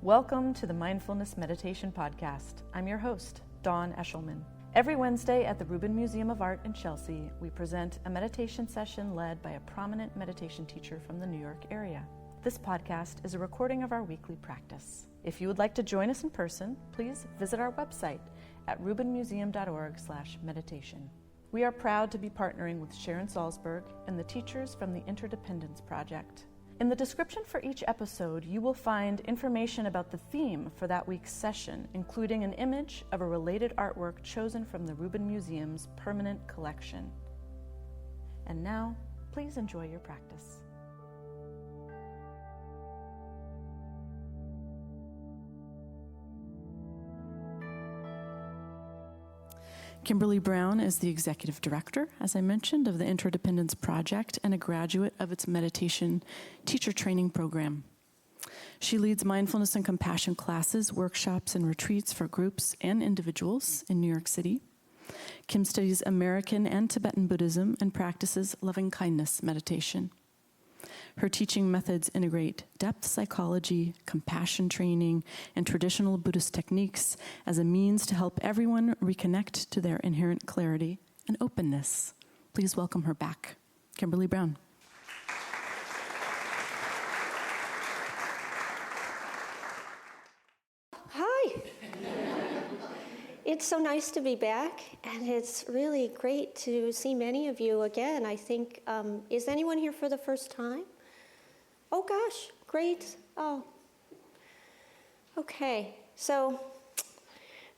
Welcome to the Mindfulness Meditation Podcast. I'm your host, Dawn Eshelman. Every Wednesday at the Rubin Museum of Art in Chelsea, we present a meditation session led by a prominent meditation teacher from the New York area. This podcast is a recording of our weekly practice. If you would like to join us in person, please visit our website at rubinmuseum.org/meditation. We are proud to be partnering with Sharon Salzberg and the teachers from the Interdependence Project. In the description for each episode, you will find information about the theme for that week's session, including an image of a related artwork chosen from the Rubin Museum's permanent collection. And now, please enjoy your practice. Kimberly Brown is the executive director, as I mentioned, of the Interdependence Project and a graduate of its meditation teacher training program. She leads mindfulness and compassion classes, workshops, and retreats for groups and individuals in New York City. Kim studies American and Tibetan Buddhism and practices loving-kindness meditation. Her teaching methods integrate depth psychology, compassion training, and traditional Buddhist techniques as a means to help everyone reconnect to their inherent clarity and openness. Please welcome her back, Kimberly Brown. Hi. It's so nice to be back, and it's really great to see many of you again. I think, is anyone here for the first time? Oh gosh, great. Oh, okay. So,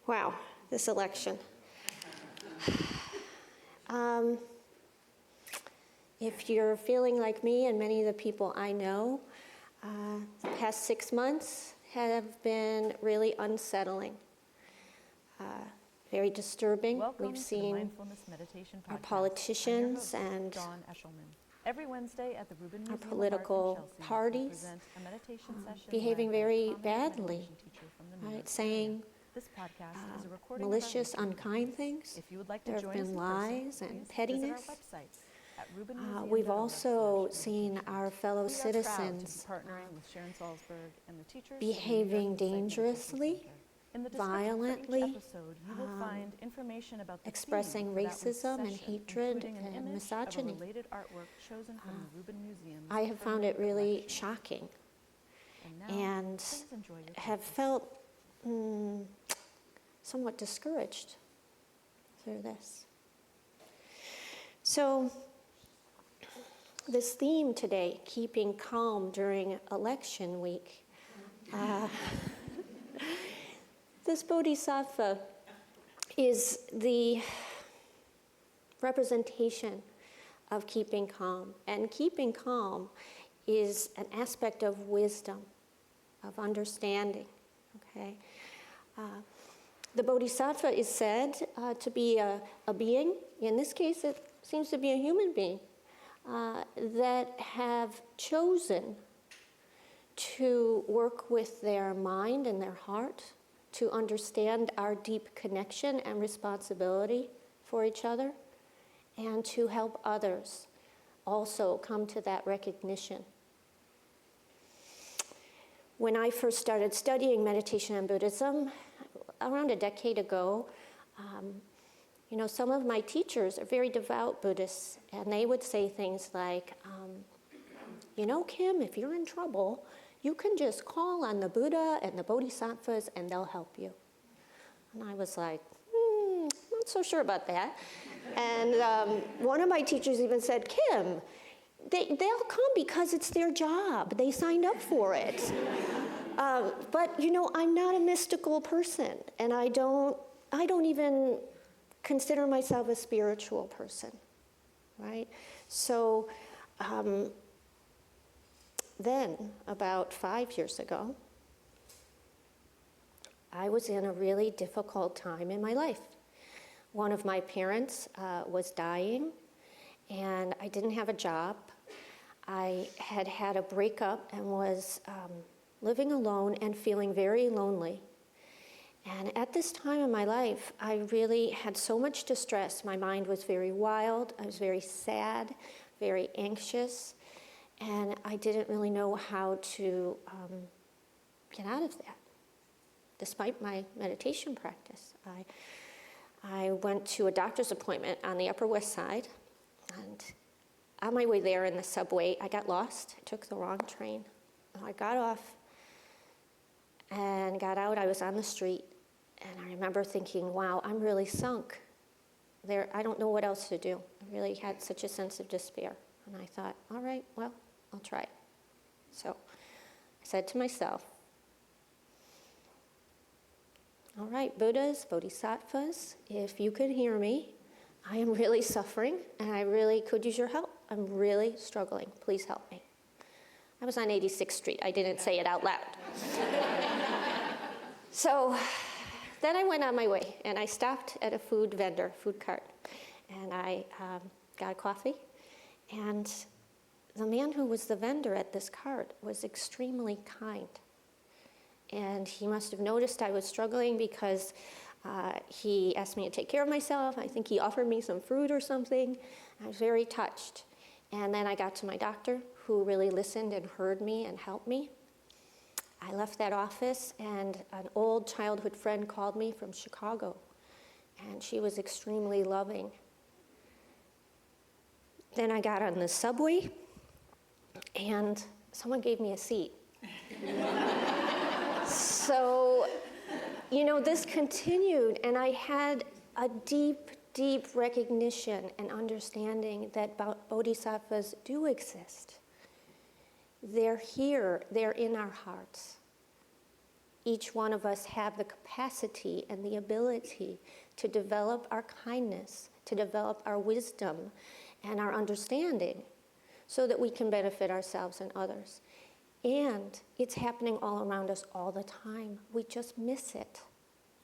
wow, this election. If you're feeling like me and many of the people I know, the past 6 months have been really unsettling. Very disturbing. Welcome We've seen our politicians and every Wednesday at the Rubin our Museum political Chelsea, parties behaving very badly, right? Saying malicious, unkind things. There have been lies and pettiness. We've also seen our fellow citizens behaving dangerously, violently, expressing racism and hatred and misogyny. I have found it really shocking and have felt somewhat discouraged through this. So this theme today, keeping calm during election week, this bodhisattva is the representation of keeping calm. And keeping calm is an aspect of wisdom, of understanding. Okay? The bodhisattva is said to be a being, in this case it seems to be a human being, that have chosen to work with their mind and their heart to understand our deep connection and responsibility for each other, and to help others also come to that recognition. When I first started studying meditation and Buddhism, around a decade ago, some of my teachers are very devout Buddhists, and they would say things like, Kim, if you're in trouble, you can just call on the Buddha and the Bodhisattvas and they'll help you. And I was like, not so sure about that. And one of my teachers even said, Kim, they'll come because it's their job. They signed up for it. But I'm not a mystical person, and I don't even consider myself a spiritual person, right? So then, about 5 years ago, I was in a really difficult time in my life. One of my parents was dying, and I didn't have a job. I had had a breakup and was living alone and feeling very lonely. And at this time in my life, I really had so much distress. My mind was very wild. I was very sad, very anxious, and I didn't really know how to get out of that, despite my meditation practice. I went to a doctor's appointment on the Upper West Side, and on my way there in the subway, I got lost. I took the wrong train. I got off and got out. I was on the street, and I remember thinking, wow, I'm really sunk. I don't know what else to do. I really had such a sense of despair. And I thought, all right, well, I'll try it. So I said to myself, all right, Buddhas, Bodhisattvas, if you could hear me, I am really suffering, and I really could use your help. I'm really struggling. Please help me. I was on 86th Street. I didn't say it out loud. So then I went on my way, and I stopped at a food cart, and I got a coffee. And the man who was the vendor at this cart was extremely kind. And he must have noticed I was struggling because he asked me to take care of myself. I think he offered me some fruit or something. I was very touched. And then I got to my doctor, who really listened and heard me and helped me. I left that office, and an old childhood friend called me from Chicago, and she was extremely loving. Then I got on the subway, and someone gave me a seat. So, this continued, and I had a deep, deep recognition and understanding that bodhisattvas do exist. They're here, they're in our hearts. Each one of us have the capacity and the ability to develop our kindness, to develop our wisdom and our understanding so that we can benefit ourselves and others. And it's happening all around us all the time. We just miss it,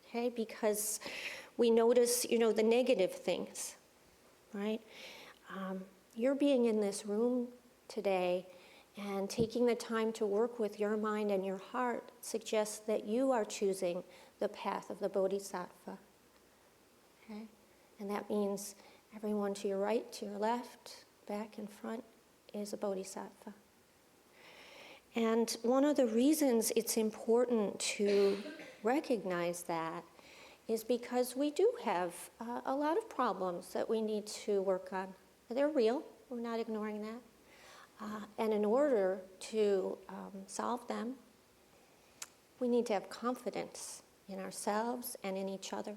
okay? Because we notice, the negative things, right? You're being in this room today and taking the time to work with your mind and your heart suggests that you are choosing the path of the bodhisattva, okay? And that means everyone to your right, to your left, back and front is a bodhisattva. And one of the reasons it's important to recognize that is because we do have a lot of problems that we need to work on. They're real, we're not ignoring that. And in order to solve them, we need to have confidence in ourselves and in each other,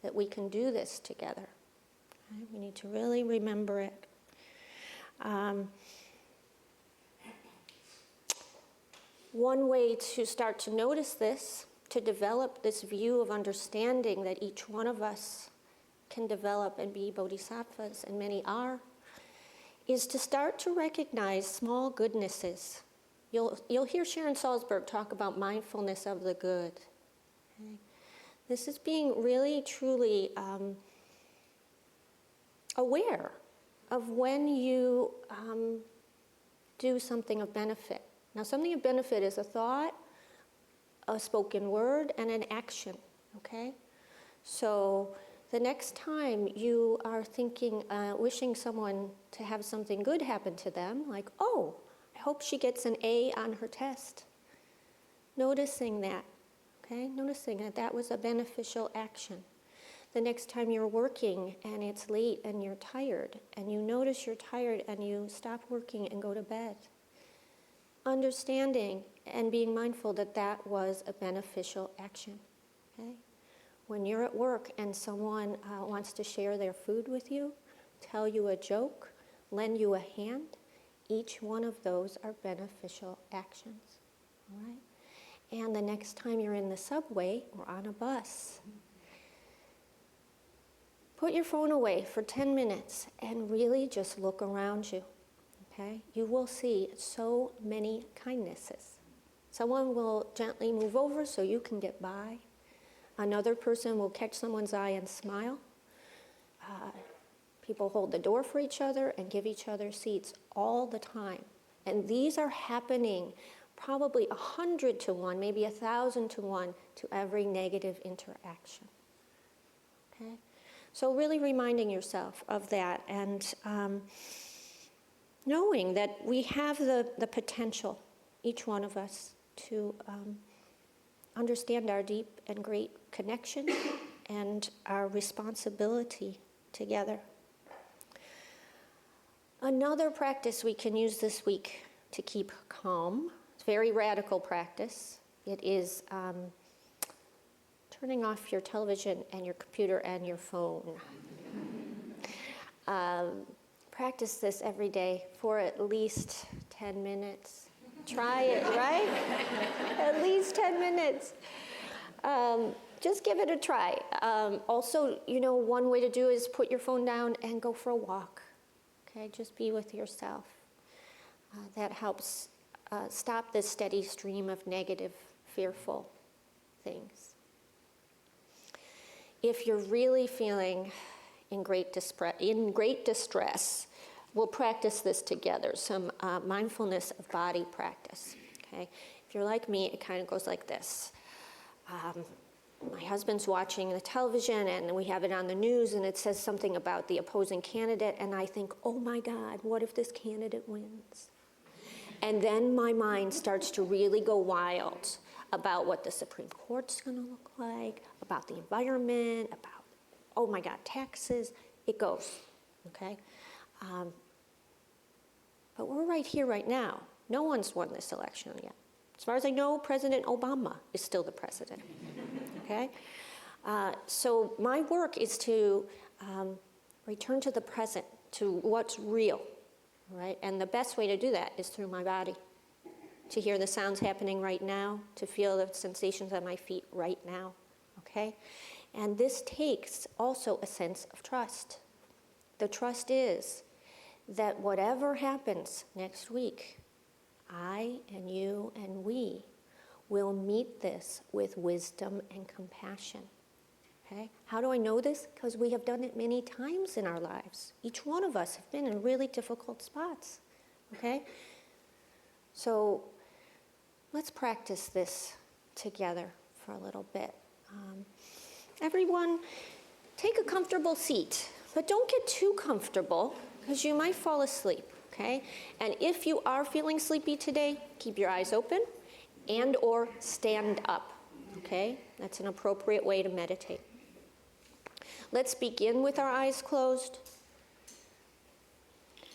that we can do this together. Okay? We need to really remember it. One way to start to notice this, to develop this view of understanding that each one of us can develop and be bodhisattvas, and many are, is to start to recognize small goodnesses. You'll hear Sharon Salzberg talk about mindfulness of the good. Okay? This is being really, truly aware of when you do something of benefit. Now, something of benefit is a thought, a spoken word, and an action, okay? So the next time you are thinking, wishing someone to have something good happen to them, like, oh, I hope she gets an A on her test. Noticing that, okay? Noticing that that was a beneficial action. The next time you're working and it's late and you're tired, and you notice you're tired and you stop working and go to bed. Understanding and being mindful that that was a beneficial action, okay? When you're at work and someone wants to share their food with you, tell you a joke, lend you a hand, each one of those are beneficial actions, all right? And the next time you're in the subway or on a bus, put your phone away for 10 minutes and really just look around you. Okay? You will see so many kindnesses. Someone will gently move over so you can get by. Another person will catch someone's eye and smile. People hold the door for each other and give each other seats all the time. And these are happening probably 100 to 1, maybe 1,000 to 1 to every negative interaction. Okay? So really reminding yourself of that and knowing that we have the potential, each one of us, to understand our deep and great connection and our responsibility together. Another practice we can use this week to keep calm, it's a very radical practice. It is turning off your television and your computer and your phone. Practice this every day for at least 10 minutes. Try it, right? At least 10 minutes. Just give it a try. Also, one way to do is put your phone down and go for a walk. Okay, just be with yourself. That helps stop this steady stream of negative, fearful things. If you're really feeling in great distress, we'll practice this together, some mindfulness of body practice. Okay? If you're like me, it kind of goes like this. My husband's watching the television and we have it on the news and it says something about the opposing candidate and I think, oh my God, what if this candidate wins? And then my mind starts to really go wild about what the Supreme Court's going to look like, about the environment, about, oh my God, taxes. It goes, okay? But we're right here, right now. No one's won this election yet. As far as I know, President Obama is still the president, okay? So my work is to return to the present, to what's real, right? And the best way to do that is through my body, to hear the sounds happening right now, to feel the sensations on my feet right now, okay? And this takes also a sense of trust. The trust is that whatever happens next week, I and you and we will meet this with wisdom and compassion. Okay? How do I know this? Because we have done it many times in our lives. Each one of us have been in really difficult spots. Okay? So let's practice this together for a little bit. Everyone, take a comfortable seat, but don't get too comfortable because you might fall asleep. Okay? And if you are feeling sleepy today, keep your eyes open and or stand up. Okay? That's an appropriate way to meditate. Let's begin with our eyes closed.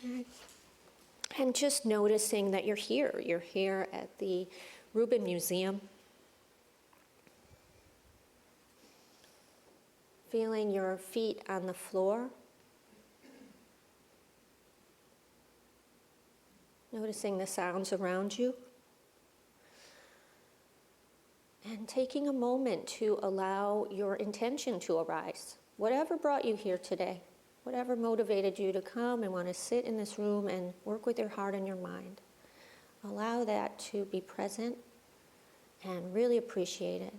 Okay. And just noticing that you're here. You're here at the Rubin Museum. Feeling your feet on the floor. Noticing the sounds around you. And taking a moment to allow your intention to arise. Whatever brought you here today, whatever motivated you to come and want to sit in this room and work with your heart and your mind. Allow that to be present and really appreciate it.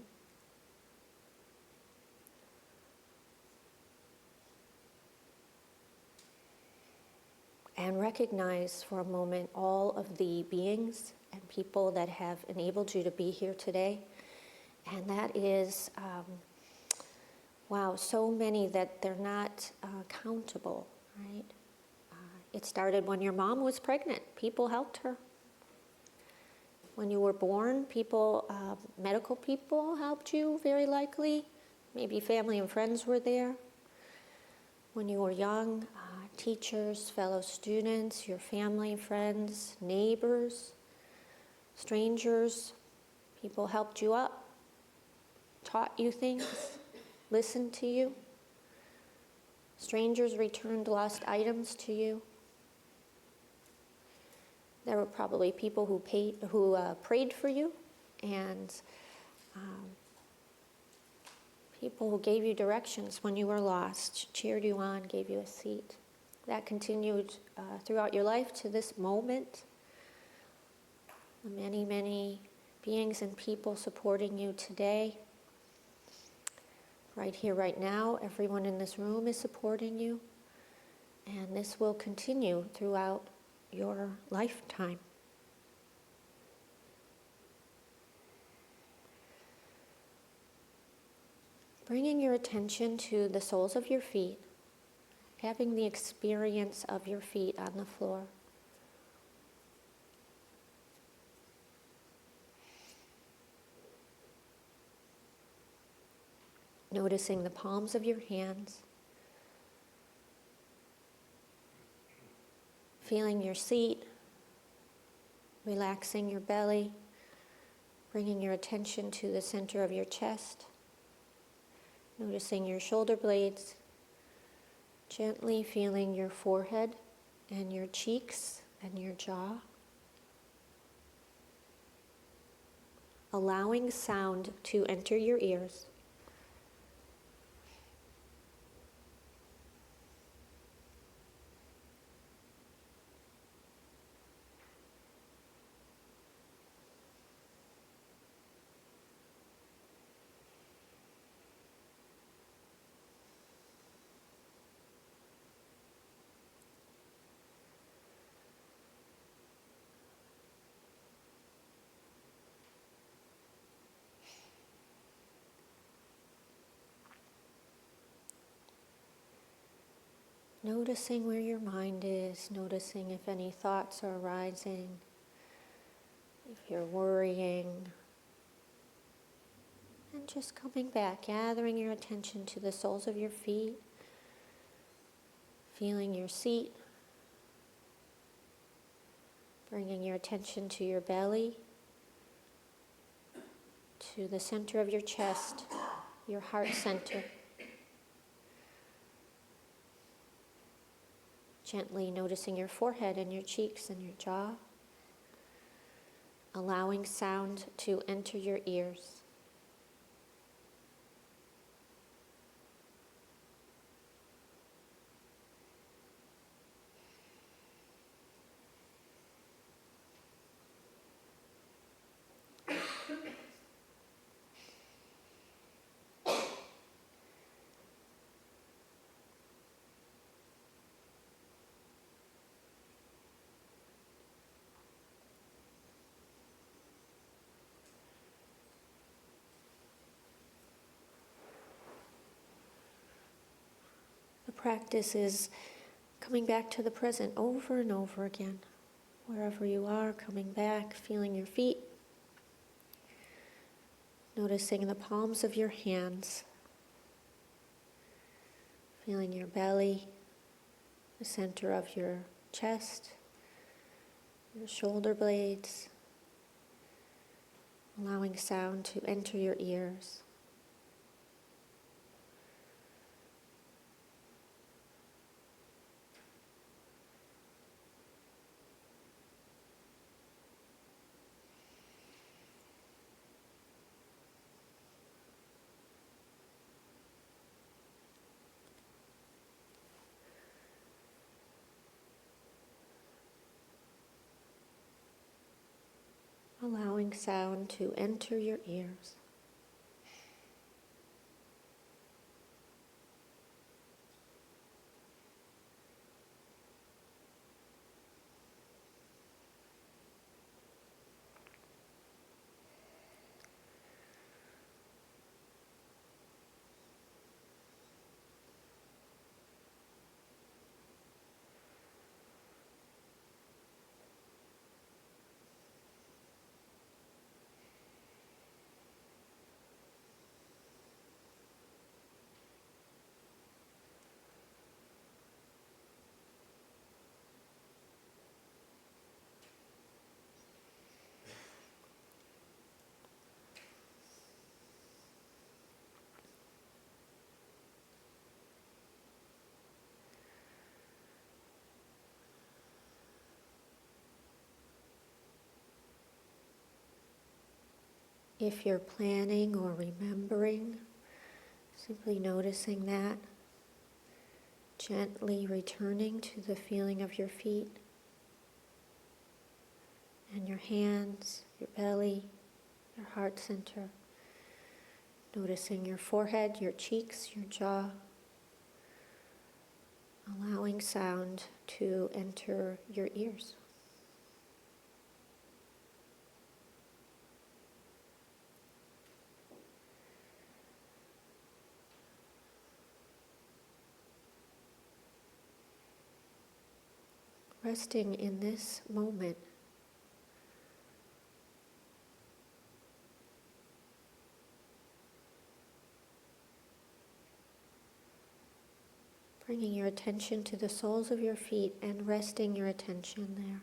And recognize for a moment all of the beings and people that have enabled you to be here today. And that is, wow, so many that they're not countable, right? It started when your mom was pregnant. People helped her. When you were born, people, medical people helped you, very likely. Maybe family and friends were there. When you were young, teachers, fellow students, your family, friends, neighbors, strangers, people helped you up, taught you things, listened to you. Strangers returned lost items to you. There were probably people who prayed for you, and people who gave you directions when you were lost, cheered you on, gave you a seat. That continued throughout your life to this moment. Many, many beings and people supporting you today. Right here, right now, everyone in this room is supporting you. And this will continue throughout your lifetime. Bringing your attention to the soles of your feet, having the experience of your feet on the floor. Noticing the palms of your hands. Feeling your seat. Relaxing your belly. Bringing your attention to the center of your chest. Noticing your shoulder blades. Gently feeling your forehead and your cheeks and your jaw. Allowing sound to enter your ears. Noticing where your mind is, noticing if any thoughts are arising, if you're worrying, and just coming back, gathering your attention to the soles of your feet, feeling your seat, bringing your attention to your belly, to the center of your chest, your heart center. Gently noticing your forehead and your cheeks and your jaw. Allowing sound to enter your ears. The practice is coming back to the present over and over again. Wherever you are, coming back, feeling your feet. Noticing the palms of your hands. Feeling your belly, the center of your chest, your shoulder blades. Allowing sound to enter your ears. Allowing sound to enter your ears. If you're planning or remembering, simply noticing that, gently returning to the feeling of your feet and your hands, your belly, your heart center. Noticing your forehead, your cheeks, your jaw. Allowing sound to enter your ears. Resting in this moment. Bringing your attention to the soles of your feet and resting your attention there.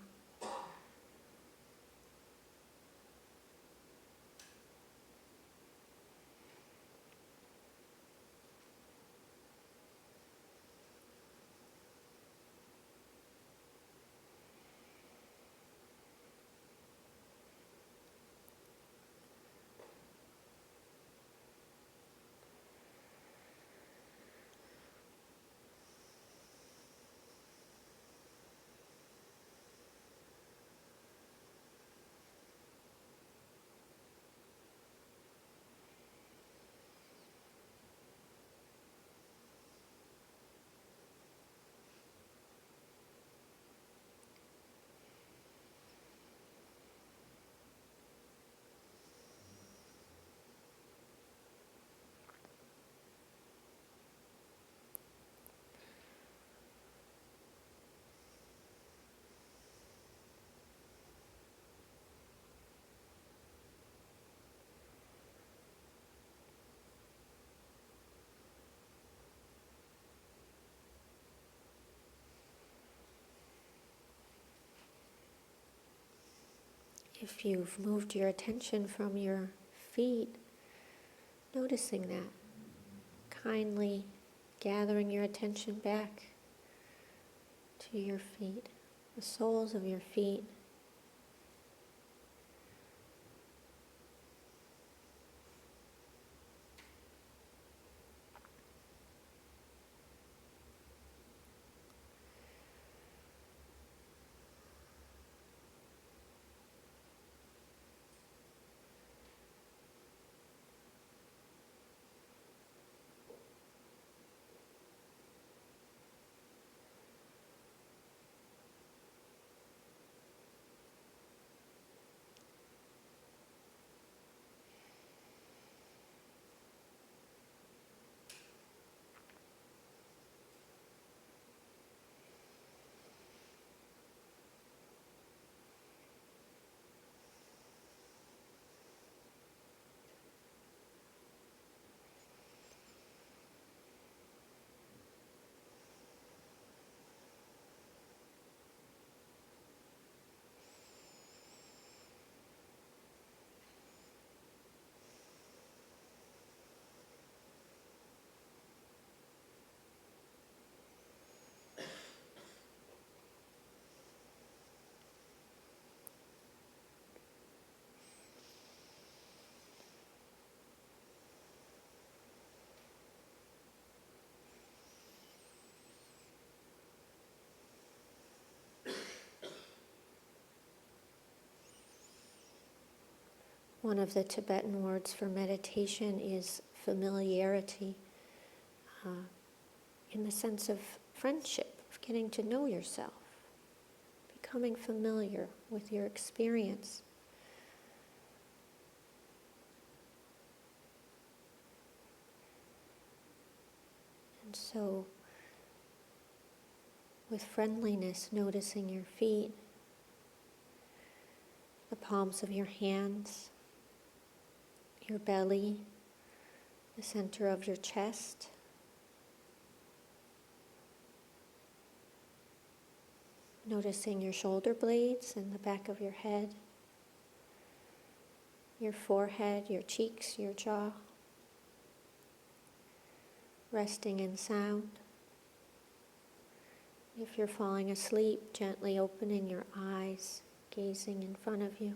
If you've moved your attention from your feet, noticing that, kindly gathering your attention back to your feet, the soles of your feet. One of the Tibetan words for meditation is familiarity, in the sense of friendship, of getting to know yourself, becoming familiar with your experience. And so, with friendliness, noticing your feet, the palms of your hands, your belly, the center of your chest. Noticing your shoulder blades and the back of your head, your forehead, your cheeks, your jaw. Resting in sound. If you're falling asleep, gently opening your eyes, gazing in front of you.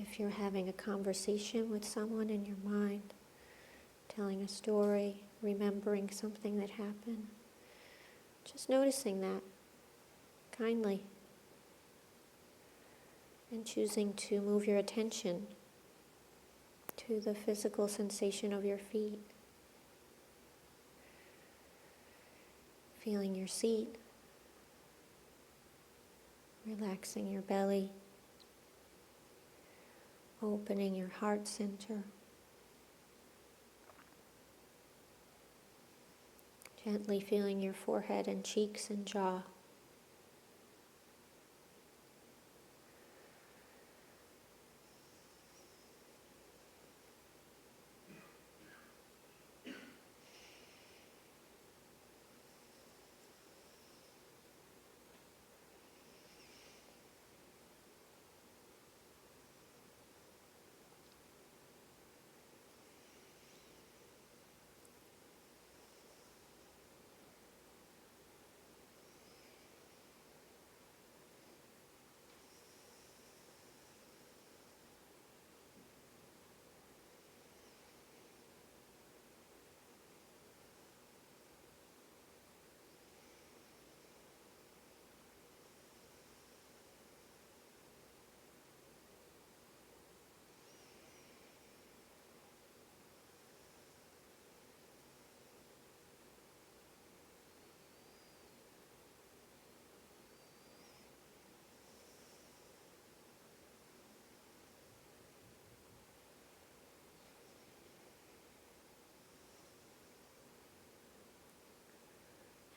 If you're having a conversation with someone in your mind, telling a story, remembering something that happened, just noticing that kindly and choosing to move your attention to the physical sensation of your feet, feeling your seat, relaxing your belly, opening your heart center, gently feeling your forehead and cheeks and jaw.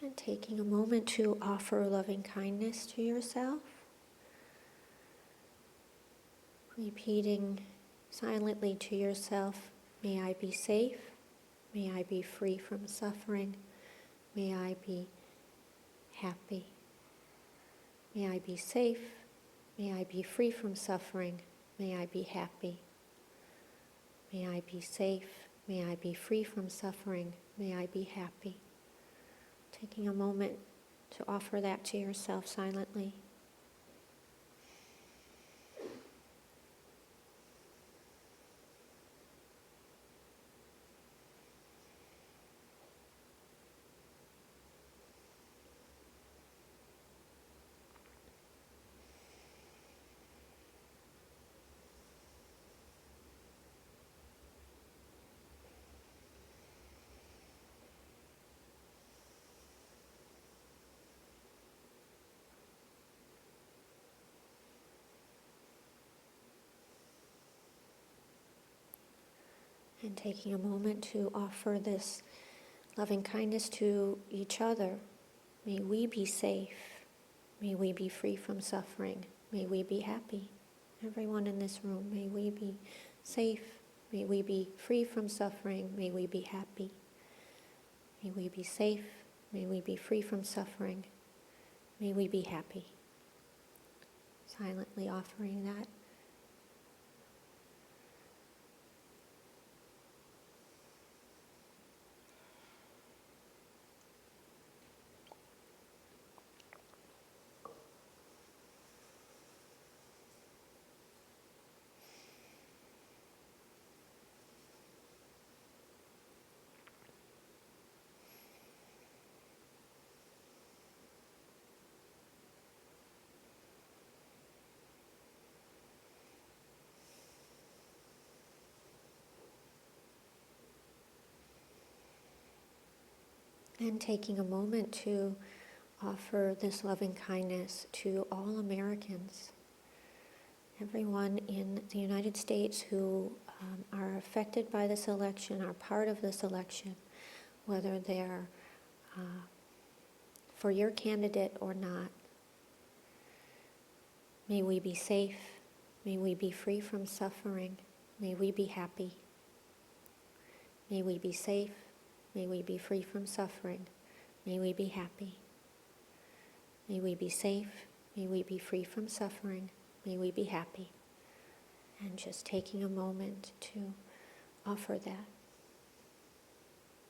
And taking a moment to offer loving kindness to yourself, repeating silently to yourself, may I be safe, may I be free from suffering, may I be happy. May I be safe, may I be free from suffering, may I be happy. May I be safe, may I be free from suffering, may I be happy. Taking a moment to offer that to yourself silently. And taking a moment to offer this loving kindness to each other. May we be safe. May we be free from suffering. May we be happy. Everyone in this room, may we be safe. May we be free from suffering. May we be happy. May we be safe. May we be free from suffering. May we be happy. Silently offering that. And taking a moment to offer this loving kindness to all Americans, everyone in the United States who are affected by this election, are part of this election, whether they're for your candidate or not. May we be safe. May we be free from suffering. May we be happy. May we be safe. May we be free from suffering. May we be happy. May we be safe. May we be free from suffering. May we be happy. And just taking a moment to offer that.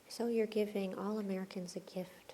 So you're giving all Americans a gift.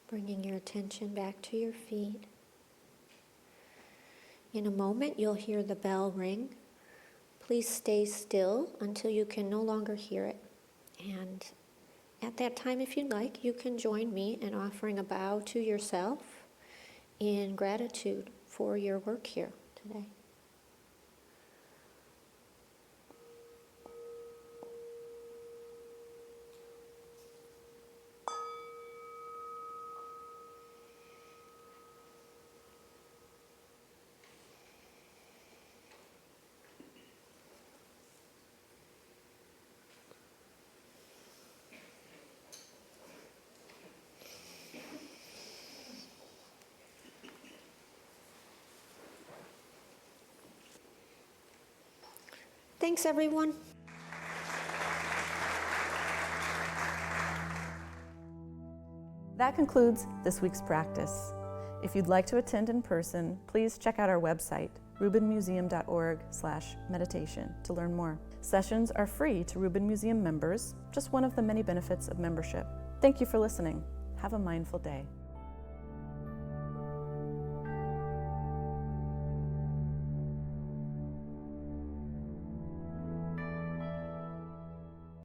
Bringing your attention back to your feet. In a moment, you'll hear the bell ring. Please stay still until you can no longer hear it. And at that time, if you'd like, you can join me in offering a bow to yourself in gratitude for your work here today. Thanks, everyone. That concludes this week's practice. If you'd like to attend in person, please check out our website, rubinmuseum.org/meditation, to learn more. Sessions are free to Rubin Museum members, just one of the many benefits of membership. Thank you for listening. Have a mindful day.